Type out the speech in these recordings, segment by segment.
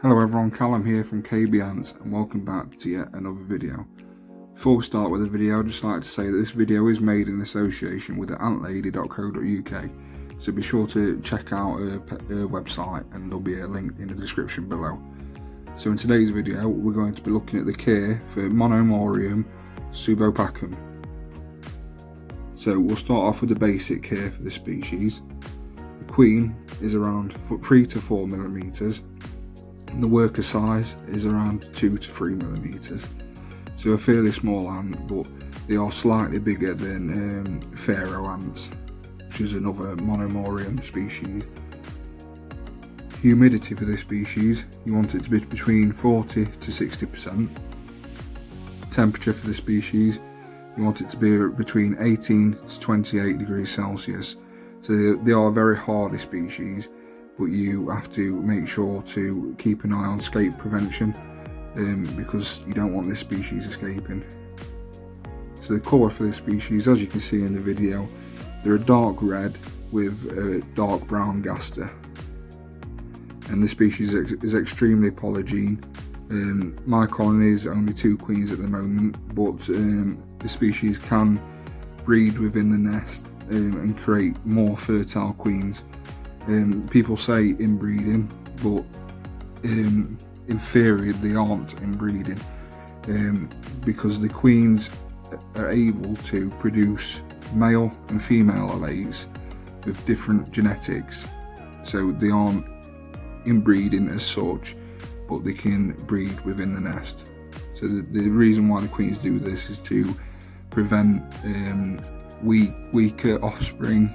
Hello everyone, Callum here from KB Ants and welcome back to yet another video. Before we start with the video, I'd just like to say that this video is made in association with antlady.co.uk, so be sure to check out her website and there'll be a link in the description below. So in today's video we're going to be looking at the care for Monomorium Subopacum. So we'll start off with the basic care for this species. The queen is around 3 to 4 millimeters. The worker size is around 2 to 3 millimeters, so a fairly small ant, but they are slightly bigger than pharaoh ants, which is another Monomorium species. Humidity for this species, you want it to be between 40 to 60%. Temperature for the species, you want it to be between 18 to 28 degrees Celsius. So they are a very hardy species, but you have to make sure to keep an eye on escape prevention because you don't want this species escaping. So the colour for this species, as you can see in the video, they're a dark red with a dark brown gaster, and the species is extremely polygene. My colony is only 2 queens at the moment, but the species can breed within the nest and create more fertile queens. People say inbreeding, but in theory they aren't inbreeding because the queens are able to produce male and female allates with different genetics, so they aren't inbreeding as such, but they can breed within the nest. So the reason why the queens do this is to prevent weaker offspring,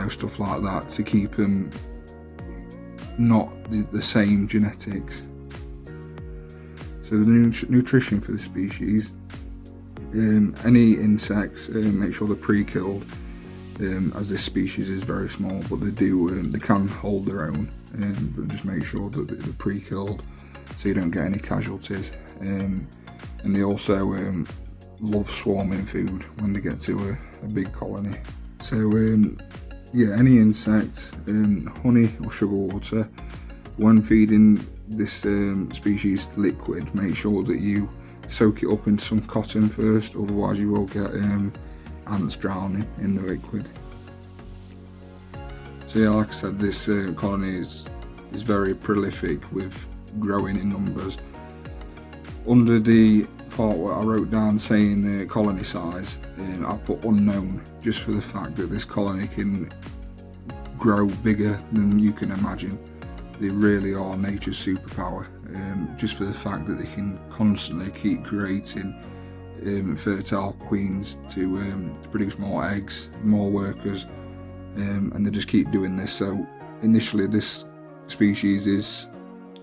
stuff like that, to keep them not the same genetics. So the nutrition for the species, any insects, make sure they're pre-killed, as this species is very small, but they can hold their own, but just make sure that they're pre-killed so you don't get any casualties. And they also love swarming food when they get to a big colony. So yeah, any insect, honey or sugar water. When feeding this species liquid, make sure that you soak it up in some cotton first, otherwise you will get ants drowning in the liquid. So yeah, like I said, this colony is very prolific with growing in numbers. Under the part where I wrote down saying the colony size, I put unknown, just for the fact that this colony can grow bigger than you can imagine. They really are nature's superpower, just for the fact that they can constantly keep creating fertile queens to produce more eggs, more workers, and they just keep doing this. So initially this species is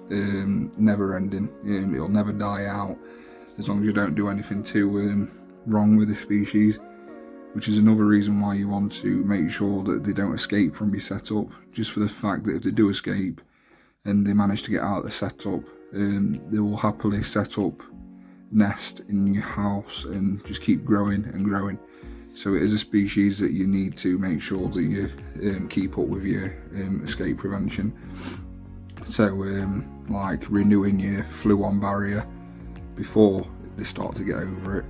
never ending, it'll never die out as long as you don't do anything too wrong with the species, which is another reason why you want to make sure that they don't escape from your setup, just for the fact that if they do escape and they manage to get out of the setup, they will happily set up nest in your house and just keep growing and growing. So it is a species that you need to make sure that you keep up with your escape prevention. So like renewing your fluon barrier before they start to get over it,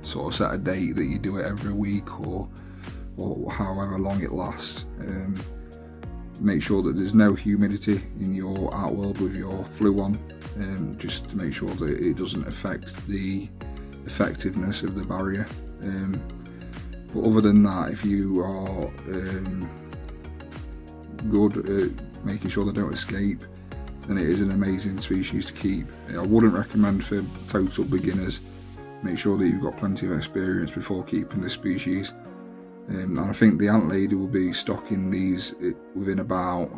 sort of set a date that you do it every week or however long it lasts. Make sure that there's no humidity in your outworld with your fluon, just to make sure that it doesn't affect the effectiveness of the barrier. But other than that, if you are good at making sure they don't escape, then it is an amazing species to keep. I wouldn't recommend for total beginners. Make sure that you've got plenty of experience before keeping this species. And I think the ant lady will be stocking these within about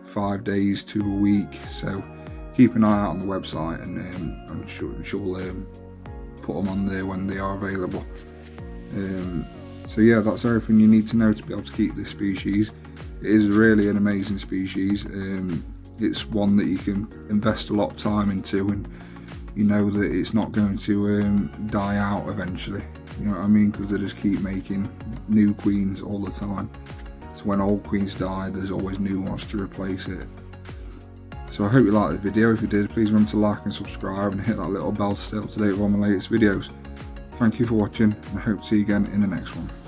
5 days to a week. So keep an eye out on the website, and I'm sure she'll put them on there when they are available. So yeah, that's everything you need to know to be able to keep this species. It is really an amazing species. It's one that you can invest a lot of time into, and you know that it's not going to die out eventually, you know what I mean, because they just keep making new queens all the time. So So when old queens die, there's always new ones to replace it. So I hope you liked the video. If you did, please remember to like and subscribe and hit that little bell to stay up to date with all my latest videos. Thank you for watching, and I hope to see you again in the next one.